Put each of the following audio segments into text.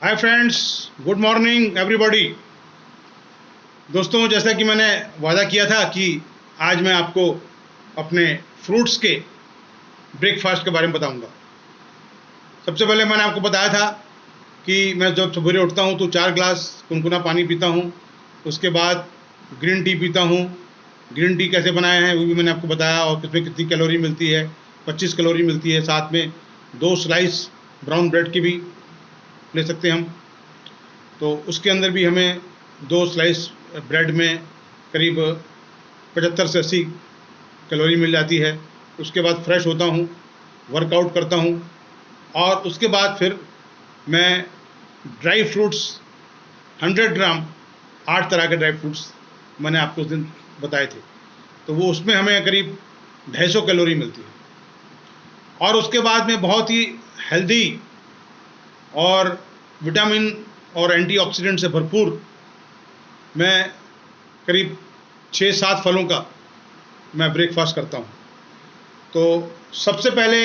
Hi friends, good morning everybody. दोस्तों, जैसा कि मैंने वादा किया था कि आज मैं आपको अपने फ्रूट्स के ब्रेकफास्ट के बारे में बताऊंगा। सबसे पहले मैंने आपको बताया था कि मैं जब सवेरे उठता हूं तो 4 ग्लास गुनगुना पानी पीता हूं। उसके बाद ग्रीन टी पीता हूं। ग्रीन टी कैसे बनाया है वो भी मैंने आपको बताया, और इसमें कितनी कैलोरी मिलती है। 25 कैलोरी मिलती है। साथ में 2 स्लाइस ब्राउन ब्रेड की भी ले सकते हैं हम। तो उसके अंदर भी हमें 2 स्लाइस ब्रेड में करीब 75 से 80 कैलोरी मिल जाती है। उसके बाद फ्रेश होता हूँ, वर्कआउट करता हूँ, और उसके बाद फिर मैं ड्राई फ्रूट्स 100 ग्राम, 8 तरह के ड्राई फ्रूट्स मैंने आपको उस दिन बताए थे, तो वो उसमें हमें करीब 250 कैलोरी मिलती है। और उसके बाद में बहुत ही हेल्दी और विटामिन और एंटीऑक्सीडेंट से भरपूर मैं करीब 6-7 फलों का मैं ब्रेकफास्ट करता हूँ। तो सबसे पहले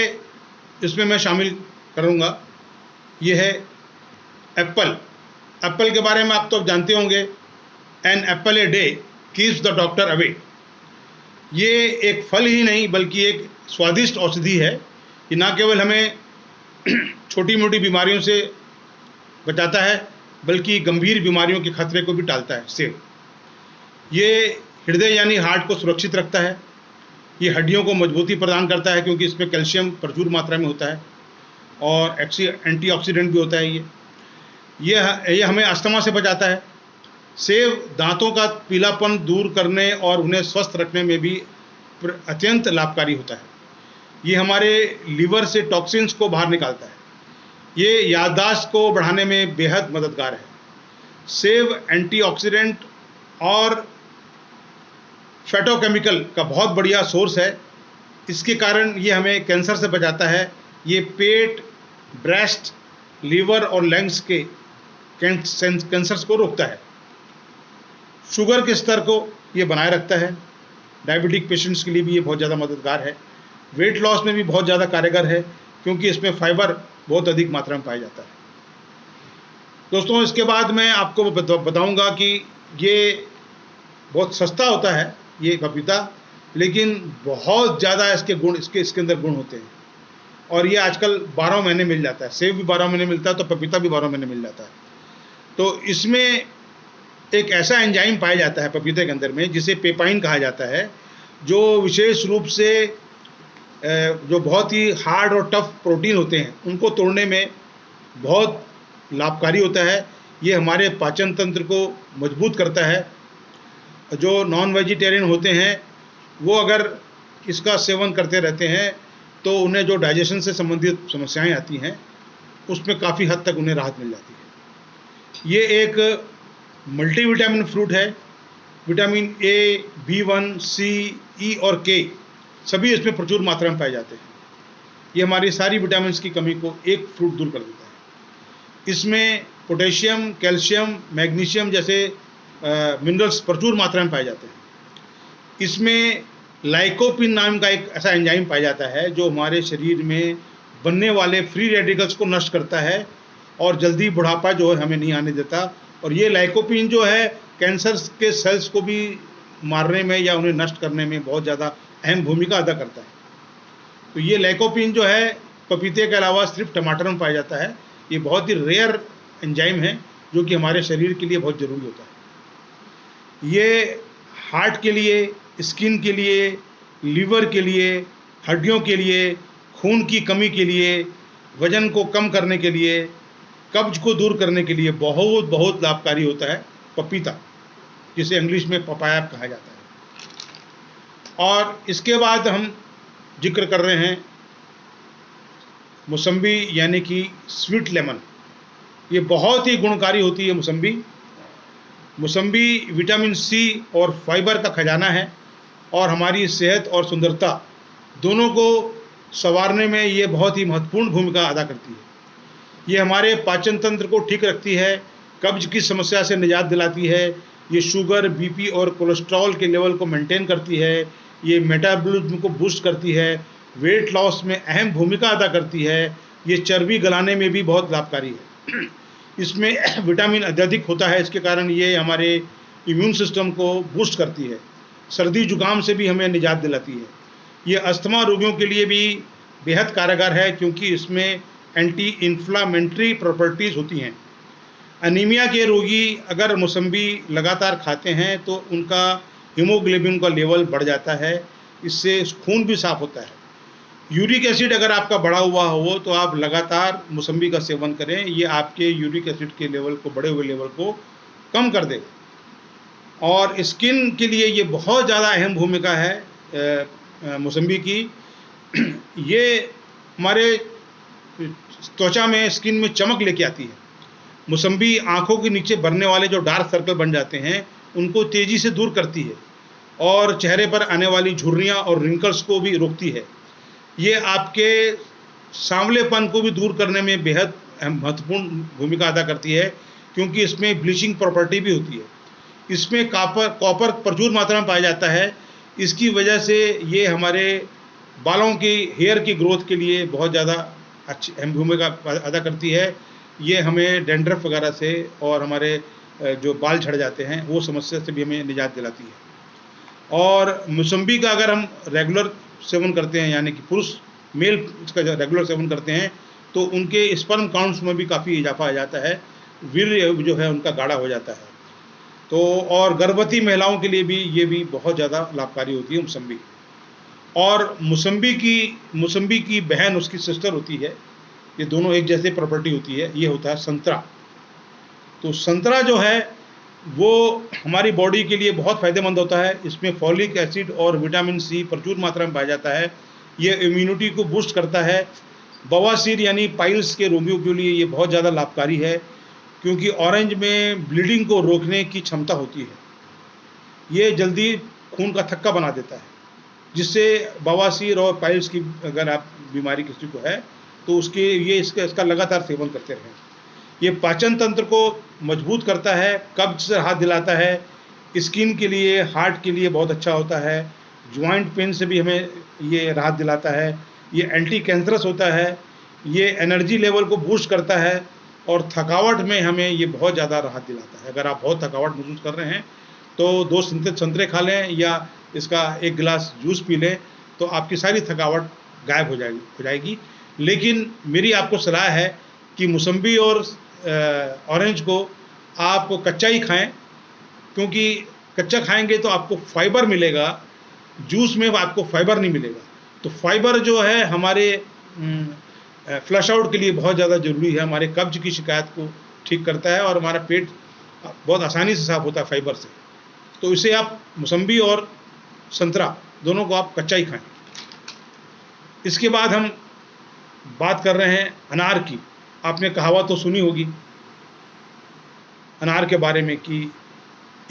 इसमें मैं शामिल करूँगा, ये है एप्पल। एप्पल के बारे में आप तो जानते होंगे, an apple a day keeps the doctor away. ये एक फल ही नहीं बल्कि एक स्वादिष्ट औषधि है। ये ना केवल हमें छोटी मोटी बीमारियों से बचाता है बल्कि गंभीर बीमारियों के खतरे को भी टालता है। सेब ये हृदय यानी हार्ट को सुरक्षित रखता है। ये हड्डियों को मजबूती प्रदान करता है क्योंकि इसमें कैल्शियम प्रचुर मात्रा में होता है, और एंटीऑक्सीडेंट भी होता है। ये हमें अस्थमा से बचाता है। सेब दांतों का पीलापन दूर करने और उन्हें स्वस्थ रखने में भी अत्यंत लाभकारी होता है। ये हमारे लीवर से टॉक्सिन्स को बाहर निकालता है। ये याददाश्त को बढ़ाने में बेहद मददगार है। सेब एंटीऑक्सीडेंट और फैटोकेमिकल का बहुत बढ़िया सोर्स है। इसके कारण ये हमें कैंसर से बचाता है। ये पेट, ब्रेस्ट, लीवर और लंग्स के कैंसर्स को रोकता है। शुगर के स्तर को ये बनाए रखता है। डायबिटिक पेशेंट्स के लिए भी ये बहुत ज़्यादा मददगार है। वेट लॉस में भी बहुत ज़्यादा कारगर है क्योंकि इसमें फाइबर बहुत अधिक मात्रा में पाया जाता है। दोस्तों, इसके बाद मैं आपको बताऊंगा कि ये बहुत सस्ता होता है ये पपीता, लेकिन बहुत ज़्यादा इसके अंदर गुण होते हैं। और ये आजकल 12 महीने मिल जाता है। सेब भी 12 महीने मिलता है तो पपीता भी 12 महीने मिल जाता है। तो इसमें एक ऐसा एंजाइम पाया जाता है पपीते के अंदर में जिसे पेपाइन कहा जाता है, जो विशेष रूप से जो बहुत ही हार्ड और टफ प्रोटीन होते हैं उनको तोड़ने में बहुत लाभकारी होता है। ये हमारे पाचन तंत्र को मजबूत करता है। जो नॉन वेजिटेरियन होते हैं वो अगर इसका सेवन करते रहते हैं तो उन्हें जो डाइजेशन से संबंधित समस्याएं आती हैं उसमें काफ़ी हद तक उन्हें राहत मिल जाती है। ये एक मल्टीविटामिन फ्रूट है। Vitamin A, B1, C, E और K सभी इसमें प्रचुर मात्रा में पाए जाते हैं। ये हमारी सारी विटामिन की कमी को एक फ्रूट दूर कर देता है। इसमें पोटेशियम, कैल्शियम, मैग्नीशियम जैसे मिनरल्स प्रचुर मात्रा में पाए जाते हैं। इसमें लाइकोपिन नाम का एक ऐसा एंजाइम पाया जाता है जो हमारे शरीर में बनने वाले फ्री रेडिकल्स को नष्ट करता है और जल्दी बुढ़ापा जो है हमें नहीं आने देता। और ये लाइकोपिन जो है कैंसर के सेल्स को भी मारने में या उन्हें नष्ट करने में बहुत ज़्यादा अहम भूमिका अदा करता है। तो ये लाइकोपिन जो है पपीते के अलावा सिर्फ टमाटर में पाया जाता है। ये बहुत ही रेयर एंजाइम है जो कि हमारे शरीर के लिए बहुत ज़रूरी होता है। ये हार्ट के लिए, स्किन के लिए, लीवर के लिए, हड्डियों के लिए, खून की कमी के लिए, वज़न को कम करने के लिए, कब्ज को दूर करने के लिए बहुत बहुत लाभकारी होता है पपीता, जिसे इंग्लिश में पपाया कहा जाता है। और इसके बाद हम जिक्र कर रहे हैं मौसम्बी यानी कि स्वीट लेमन। ये बहुत ही गुणकारी होती है मौसम्बी विटामिन C और फाइबर का खजाना है, और हमारी सेहत और सुंदरता दोनों को संवारने में ये बहुत ही महत्वपूर्ण भूमिका अदा करती है। ये हमारे पाचन तंत्र को ठीक रखती है, कब्ज की समस्या से निजात दिलाती है। ये शुगर, BP और कोलेस्ट्रॉल के लेवल को मेंटेन करती है। ये मेटाबॉलिज्म को बूस्ट करती है। वेट लॉस में अहम भूमिका अदा करती है। ये चर्बी गलाने में भी बहुत लाभकारी है। इसमें विटामिन अत्यधिक होता है, इसके कारण ये हमारे इम्यून सिस्टम को बूस्ट करती है। सर्दी जुकाम से भी हमें निजात दिलाती है। ये अस्थमा रोगियों के लिए भी बेहद कारगर है, क्योंकि इसमें एंटी इन्फ्लामेटरी प्रॉपर्टीज़ होती हैं। अनीमिया के रोगी अगर मौसम्बी लगातार खाते हैं तो उनका हीमोग्लोबिन का लेवल बढ़ जाता है, इससे खून भी साफ होता है। यूरिक एसिड अगर आपका बढ़ा हुआ हो तो आप लगातार मौसम्बी का सेवन करें, ये आपके यूरिक एसिड के लेवल को, बढ़े हुए लेवल को कम कर देगा। और स्किन के लिए ये बहुत ज़्यादा अहम भूमिका है मौसम्बी की। ये हमारे त्वचा में, स्किन में चमक लेके आती है। मौसम्बी आँखों के नीचे बनने वाले जो डार्क सर्कल बन जाते हैं उनको तेज़ी से दूर करती है और चेहरे पर आने वाली झुर्रियाँ और रिंकल्स को भी रोकती है। ये आपके सांवलेपन को भी दूर करने में बेहद महत्वपूर्ण भूमिका अदा करती है, क्योंकि इसमें ब्लीचिंग प्रॉपर्टी भी होती है। इसमें कॉपर प्रचुर मात्रा में पाया जाता है। इसकी वजह से ये हमारे बालों की, हेयर की ग्रोथ के लिए बहुत ज़्यादा अच्छी अहम भूमिका अदा करती है। ये हमें डैंड्रफ वगैरह से और हमारे जो बाल झड़ जाते हैं वो समस्या से भी हमें निजात दिलाती है। और मौसम्बी का अगर हम रेगुलर सेवन करते हैं, यानी कि पुरुष मेल इसका रेगुलर सेवन करते हैं, तो उनके स्पर्म काउंट्स में भी काफ़ी इजाफा आ जाता है, वीर्य जो है उनका गाढ़ा हो जाता है। तो और गर्भवती महिलाओं के लिए भी ये भी बहुत ज़्यादा लाभकारी होती है मौसम्बी। और मौसम्बी की बहन, उसकी सिस्टर होती है, ये दोनों एक जैसे प्रॉपर्टी होती है, ये होता है संतरा। तो संतरा जो है वो हमारी बॉडी के लिए बहुत फ़ायदेमंद होता है। इसमें फॉलिक एसिड और विटामिन सी प्रचुर मात्रा में पाया जाता है। ये इम्यूनिटी को बूस्ट करता है। बवासीर यानी पाइल्स के रोगियों के लिए ये बहुत ज़्यादा लाभकारी है, क्योंकि ऑरेंज में ब्लीडिंग को रोकने की क्षमता होती है। ये जल्दी खून का थक्का बना देता है, जिससे बवासीर और पाइल्स की अगर आप बीमारी किसी को है तो उसके ये इसका लगातार सेवन करते रहें। ये पाचन तंत्र को मजबूत करता है, कब्ज से राहत दिलाता है, स्किन के लिए, हार्ट के लिए बहुत अच्छा होता है, जॉइंट पेन से भी हमें ये राहत दिलाता है। ये एंटी कैंसरस होता है, ये एनर्जी लेवल को बूस्ट करता है और थकावट में हमें ये बहुत ज़्यादा राहत दिलाता है। अगर आप बहुत थकावट महसूस कर रहे हैं तो 2 संतरे खा लें या इसका 1 गिलास जूस पी लें, तो आपकी सारी थकावट गायब हो जाएगी। लेकिन मेरी आपको सलाह है कि मौसम्बी और ऑरेंज को आप कच्चा ही खाएं, क्योंकि कच्चा खाएंगे तो आपको फाइबर मिलेगा, जूस में आपको फाइबर नहीं मिलेगा। तो फाइबर जो है हमारे फ्लश आउट के लिए बहुत ज़्यादा ज़रूरी है, हमारे कब्ज की शिकायत को ठीक करता है और हमारा पेट बहुत आसानी से साफ होता है फाइबर से। तो इसे आप मौसम्बी और संतरा दोनों को आप कच्चा ही खाएं। इसके बाद हम बात कर रहे हैं अनार की। आपने कहावत तो सुनी होगी अनार के बारे में कि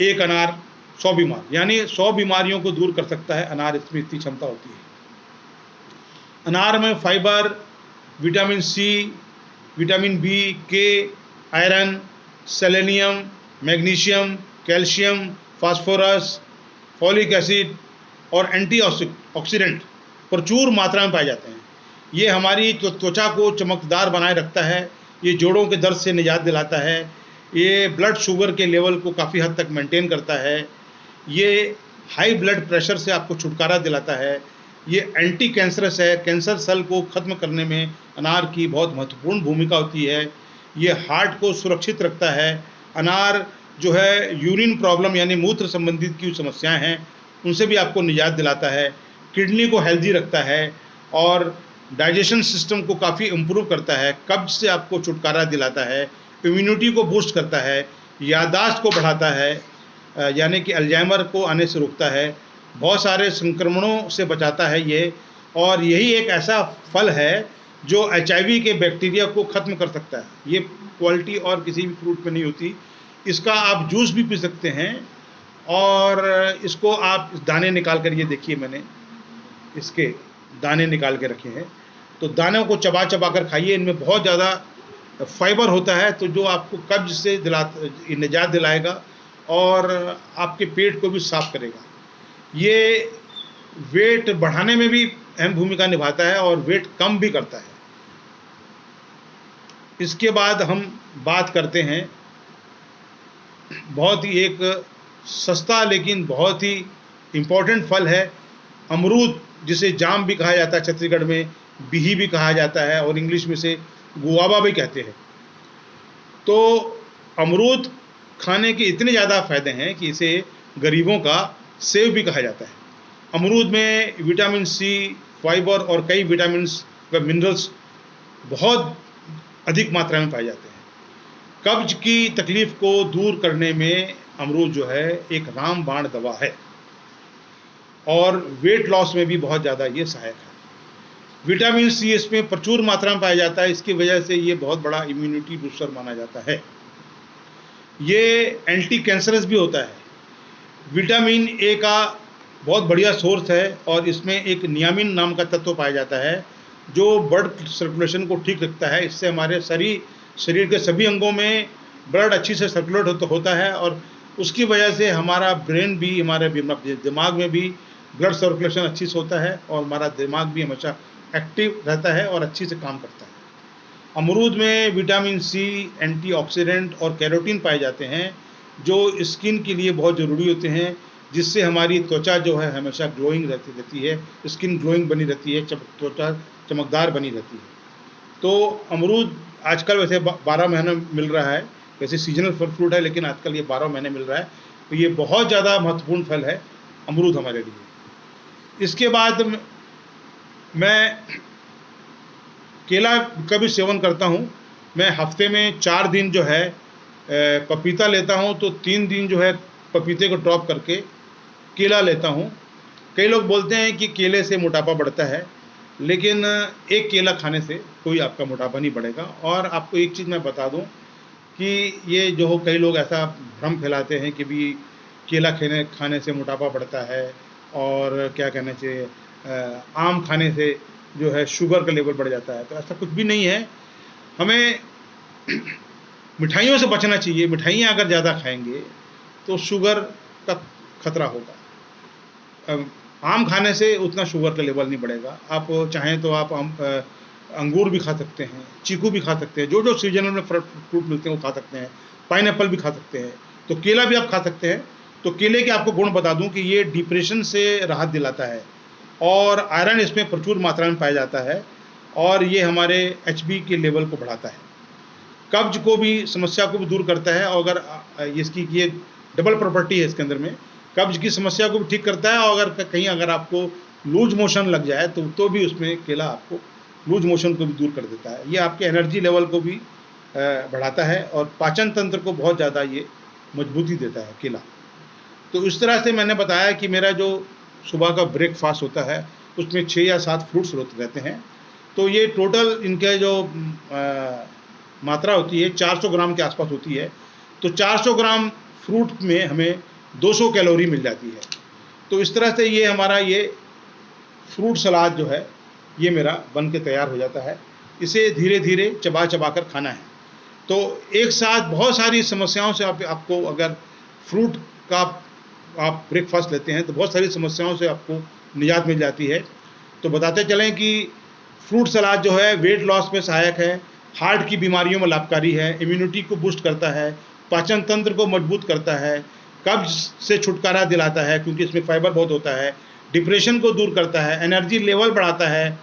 एक अनार 100 बीमार, यानी 100 बीमारियों को दूर कर सकता है अनार, इसमें इतनी क्षमता होती है। अनार में fibre, vitamin C, vitamin B, K, iron, selenium, magnesium, calcium, phosphorus, folic acid और एंटीऑक्सीडेंट प्रचुर मात्रा में पाए जाते हैं। ये हमारी त्वचा को चमकदार बनाए रखता है, ये जोड़ों के दर्द से निजात दिलाता है, ये ब्लड शुगर के लेवल को काफ़ी हद तक मेंटेन करता है, ये हाई ब्लड प्रेशर से आपको छुटकारा दिलाता है, ये एंटी कैंसरस है, कैंसर सेल को ख़त्म करने में अनार की बहुत महत्वपूर्ण भूमिका होती है, ये हार्ट को सुरक्षित रखता है। अनार जो है यूरिन प्रॉब्लम यानी मूत्र संबंधित की समस्याएं हैं उनसे भी आपको निजात दिलाता है, किडनी को हेल्दी रखता है और डाइजेशन सिस्टम को काफ़ी इम्प्रूव करता है, कब्ज से आपको छुटकारा दिलाता है, इम्यूनिटी को बूस्ट करता है, याददाश्त को बढ़ाता है, यानी कि अल्जाइमर को आने से रोकता है, बहुत सारे संक्रमणों से बचाता है ये। और यही एक ऐसा फल है जो HIV के बैक्टीरिया को ख़त्म कर सकता है। ये क्वालिटी और किसी भी फ्रूट में नहीं होती। इसका आप जूस भी पी सकते हैं और इसको आप दाने निकाल कर, ये देखिए मैंने इसके दाने निकाल के रखे हैं, तो दानों को चबा चबा कर खाइए। इनमें बहुत ज़्यादा फाइबर होता है, तो जो आपको कब्ज से निजात दिलाएगा और आपके पेट को भी साफ करेगा। ये वेट बढ़ाने में भी अहम भूमिका निभाता है और वेट कम भी करता है। इसके बाद हम बात करते हैं बहुत ही एक सस्ता लेकिन बहुत ही इम्पोर्टेंट फल है अमरूद, जिसे जाम भी कहा जाता है, छत्तीसगढ़ में बिही भी कहा जाता है और इंग्लिश में से गुआवा भी कहते हैं। तो अमरूद खाने के इतने ज़्यादा फ़ायदे हैं कि इसे गरीबों का सेब भी कहा जाता है। अमरूद में विटामिन सी, फाइबर और कई विटामिन्स व मिनरल्स बहुत अधिक मात्रा में पाए जाते हैं। कब्ज की तकलीफ़ को दूर करने में अमरूद जो है एक रामबाण दवा है और वेट लॉस में भी बहुत ज़्यादा ये सहायक है। विटामिन सी इसमें प्रचुर मात्रा में पाया जाता है, इसकी वजह से ये बहुत बड़ा इम्यूनिटी बूस्टर माना जाता है। ये एंटी कैंसरस भी होता है। विटामिन ए का बहुत बढ़िया सोर्स है और इसमें एक नियामिन नाम का तत्व पाया जाता है जो ब्लड सर्कुलेशन को ठीक रखता है। इससे हमारे शरीर के सभी अंगों में ब्लड अच्छी से सर्कुलेट होता है और उसकी वजह से हमारा ब्रेन भी, हमारे दिमाग में भी ब्लड सर्कुलेशन अच्छी से होता है और हमारा दिमाग भी हमेशा एक्टिव रहता है और अच्छी से काम करता है। अमरूद में विटामिन सी, एंटीऑक्सीडेंट और कैरोटीन पाए जाते हैं जो स्किन के लिए बहुत ज़रूरी होते हैं, जिससे हमारी त्वचा जो है हमेशा ग्लोइंग रहती है, स्किन ग्लोइंग बनी रहती है, त्वचा चमकदार बनी रहती है। तो अमरूद आजकल वैसे 12 महीने मिल रहा है, वैसे सीजनल फ्रूट है लेकिन आजकल ये 12 महीने मिल रहा है, तो ये बहुत ज़्यादा महत्वपूर्ण फल है अमरूद हमारे लिए। इसके बाद मैं केला का भी सेवन करता हूँ। मैं हफ्ते में 4 दिन जो है पपीता लेता हूँ, तो 3 दिन जो है पपीते को ड्रॉप करके केला लेता हूँ। कई लोग बोलते हैं कि केले से मोटापा बढ़ता है, लेकिन एक केला खाने से कोई आपका मोटापा नहीं बढ़ेगा। और आपको एक चीज़ मैं बता दूं कि ये जो कई लोग ऐसा भ्रम फैलाते हैं कि भी केला खाने से मोटापा बढ़ता है और क्या कहना चाहिए आम खाने से जो है शुगर का लेवल बढ़ जाता है, तो ऐसा कुछ भी नहीं है। हमें मिठाइयों से बचना चाहिए। मिठाइयाँ अगर ज़्यादा खाएंगे तो शुगर का खतरा होगा। आम खाने से उतना शुगर का लेवल नहीं बढ़ेगा। आप चाहें तो आप अंगूर भी खा सकते हैं, चीकू भी खा सकते हैं, जो जो सीजनल में फ्रूट मिलते हैं वो खा सकते हैं, पाइनएप्पल भी खा सकते हैं, तो केला भी आप खा सकते हैं। तो केले के आपको गुण बता दूं कि ये डिप्रेशन से राहत दिलाता है और आयरन इसमें प्रचुर मात्रा में पाया जाता है और ये हमारे एचबी के लेवल को बढ़ाता है, कब्ज को भी, समस्या को भी दूर करता है। और अगर इसकी ये डबल प्रॉपर्टी है इसके अंदर में, कब्ज की समस्या को भी ठीक करता है और अगर आपको लूज मोशन लग जाए तो भी उसमें केला आपको लूज मोशन को भी दूर कर देता है। ये आपके एनर्जी लेवल को भी बढ़ाता है और पाचन तंत्र को बहुत ज़्यादा ये मजबूती देता है केला। तो इस तरह से मैंने बताया कि मेरा जो सुबह का ब्रेकफास्ट होता है उसमें 6 या 7 फ्रूट्स रहते हैं। तो ये टोटल इनके जो मात्रा होती है 400 ग्राम के आसपास होती है। तो 400 ग्राम फ्रूट में हमें 200 कैलोरी मिल जाती है। तो इस तरह से ये हमारा ये फ्रूट सलाद जो है ये मेरा बन के तैयार हो जाता है। इसे धीरे धीरे चबा चबा कर खाना है। तो एक साथ बहुत सारी समस्याओं से आपको अगर फ्रूट का आप ब्रेकफास्ट लेते हैं तो बहुत सारी समस्याओं से आपको निजात मिल जाती है। तो बताते चलें कि फ्रूट सलाद जो है वेट लॉस में सहायक है, हार्ट की बीमारियों में लाभकारी है, इम्यूनिटी को बूस्ट करता है, पाचन तंत्र को मजबूत करता है, कब्ज से छुटकारा दिलाता है क्योंकि इसमें फाइबर बहुत होता है, डिप्रेशन को दूर करता है, एनर्जी लेवल बढ़ाता है,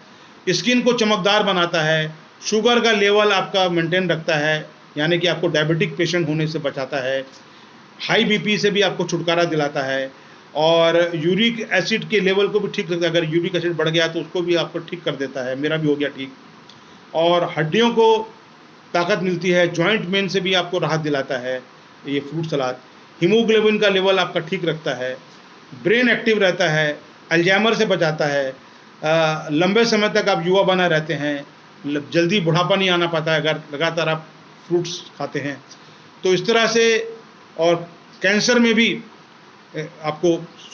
स्किन को चमकदार बनाता है, शुगर का लेवल आपका मेंटेन रखता है, यानी कि आपको डायबिटिक पेशेंट होने से बचाता है, हाई बीपी से भी आपको छुटकारा दिलाता है और यूरिक एसिड के लेवल को भी ठीक रखता है। अगर यूरिक एसिड बढ़ गया तो उसको भी आपको ठीक कर देता है, मेरा भी हो गया ठीक। और हड्डियों को ताकत मिलती है, जॉइंट पेन से भी आपको राहत दिलाता है ये फ्रूट सलाद। हीमोग्लोबिन का लेवल आपका ठीक रखता है, ब्रेन एक्टिव रहता है, अल्जाइमर से बचाता है, लंबे समय तक आप युवा बना रहते हैं, जल्दी बुढ़ापा नहीं आना पाता है अगर लगातार आप फ्रूट्स खाते हैं। तो इस तरह से और कैंसर में भी आपको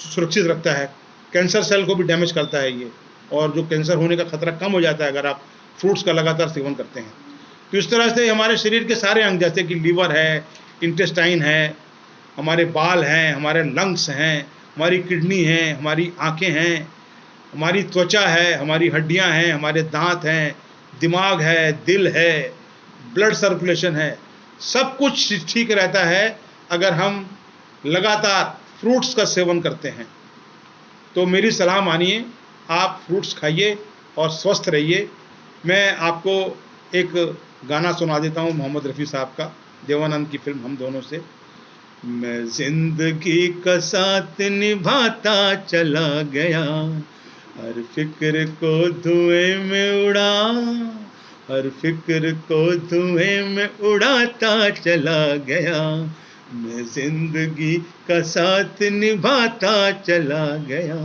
सुरक्षित रखता है, कैंसर सेल को भी डैमेज करता है ये, और जो कैंसर होने का खतरा कम हो जाता है अगर आप फ्रूट्स का लगातार सेवन करते हैं। तो इस तरह से हमारे शरीर के सारे अंग जैसे कि लीवर है, इंटेस्टाइन है, हमारे बाल हैं, हमारे लंग्स हैं, हमारी किडनी है, हमारी आँखें हैं, हमारी त्वचा है, हमारी हड्डियां हैं, हमारे दांत हैं, दिमाग है, दिल है, ब्लड सर्कुलेशन है, सब कुछ ठीक रहता है अगर हम लगातार फ्रूट्स का सेवन करते हैं। तो मेरी सलाह मानिए, आप फ्रूट्स खाइए और स्वस्थ रहिए। मैं आपको एक गाना सुना देता हूँ मोहम्मद रफ़ी साहब का, देवानंद की फिल्म हम दोनों से। मैं जिंदगी का साथ निभाता चला गया, हर फिक्र को धुएं में उड़ा, हर फिक्र को धुएं में उड़ाता चला गया। मैं जिंदगी का साथ निभाता चला गया।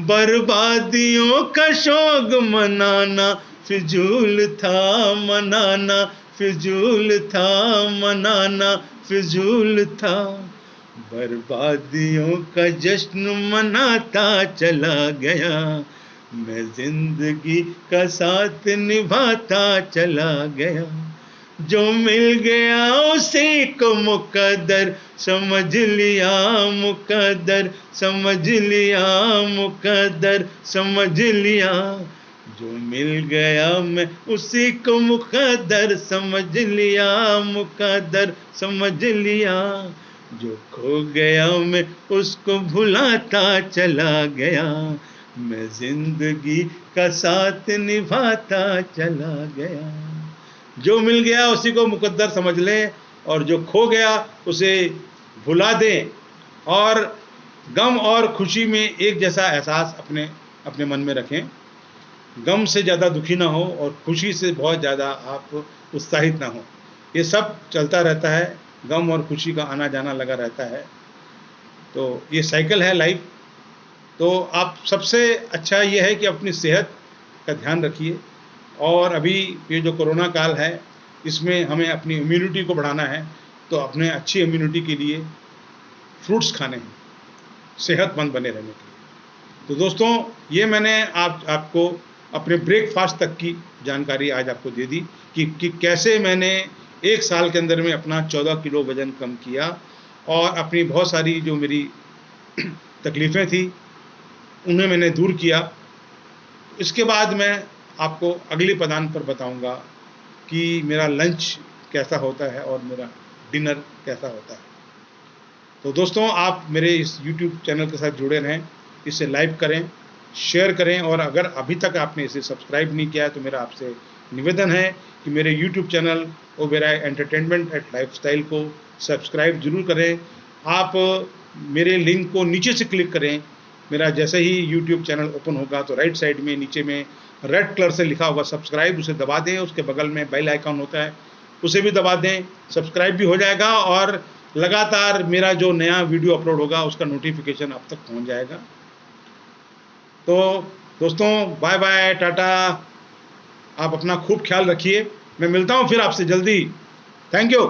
बर्बादियों का शौक मनाना फिजूल था, मनाना फिजूल था, मनाना फिजूल था। बर्बादियों का जश्न मनाता चला गया, मैं जिंदगी का साथ निभाता चला गया। जो मिल गया उसी को मुकद्दर समझ लिया, मुकद्दर समझ लिया, मुकद्दर समझ लिया। जो मिल गया मैं उसी को मुकद्दर समझ लिया, मुकद्दर समझ लिया। जो खो गया मैं उसको भुलाता चला गया, मैं जिंदगी का साथ निभाता चला गया। जो मिल गया उसी को मुकद्दर समझ लें, और जो खो गया उसे भुला दें। और गम और खुशी में एक जैसा एहसास अपने अपने मन में रखें। गम से ज़्यादा दुखी ना हो और खुशी से बहुत ज़्यादा आप उत्साहित ना हो। ये सब चलता रहता है, गम और खुशी का आना जाना लगा रहता है। तो ये साइकिल है लाइफ। तो आप सबसे अच्छा ये है कि अपनी सेहत का ध्यान रखिए। और अभी ये जो कोरोना काल है, इसमें हमें अपनी इम्यूनिटी को बढ़ाना है। तो अपने अच्छी इम्यूनिटी के लिए फ्रूट्स खाने हैं, सेहतमंद बने रहने के लिए। तो दोस्तों, ये मैंने आपको अपने ब्रेकफास्ट तक की जानकारी आज आपको दे दी कि कैसे मैंने 1 साल के अंदर में अपना 14 किलो वज़न कम किया और अपनी बहुत सारी जो मेरी तकलीफ़ें थी उन्हें मैंने दूर किया। इसके बाद मैं आपको अगले पदान पर बताऊंगा कि मेरा लंच कैसा होता है और मेरा डिनर कैसा होता है। तो दोस्तों, आप मेरे इस YouTube चैनल के साथ जुड़े रहें, इसे लाइक करें, शेयर करें, और अगर अभी तक आपने इसे सब्सक्राइब नहीं किया है तो मेरा आपसे निवेदन है कि मेरे YouTube channel Oberoi entertainment and lifestyle को सब्सक्राइब जरूर करें। आप मेरे लिंक को नीचे से क्लिक करें। मेरा जैसे ही YouTube चैनल ओपन होगा तो राइट साइड में नीचे में रेड कलर से लिखा होगा सब्सक्राइब, उसे दबा दें। उसके बगल में बेल आइकन होता है, उसे भी दबा दें। सब्सक्राइब भी हो जाएगा और लगातार मेरा जो नया वीडियो अपलोड होगा उसका नोटिफिकेशन आप तक पहुंच जाएगा। तो दोस्तों, बाय बाय, टाटा। आप अपना खूब ख्याल रखिए। मैं मिलता हूं फिर आपसे जल्दी। Thank you.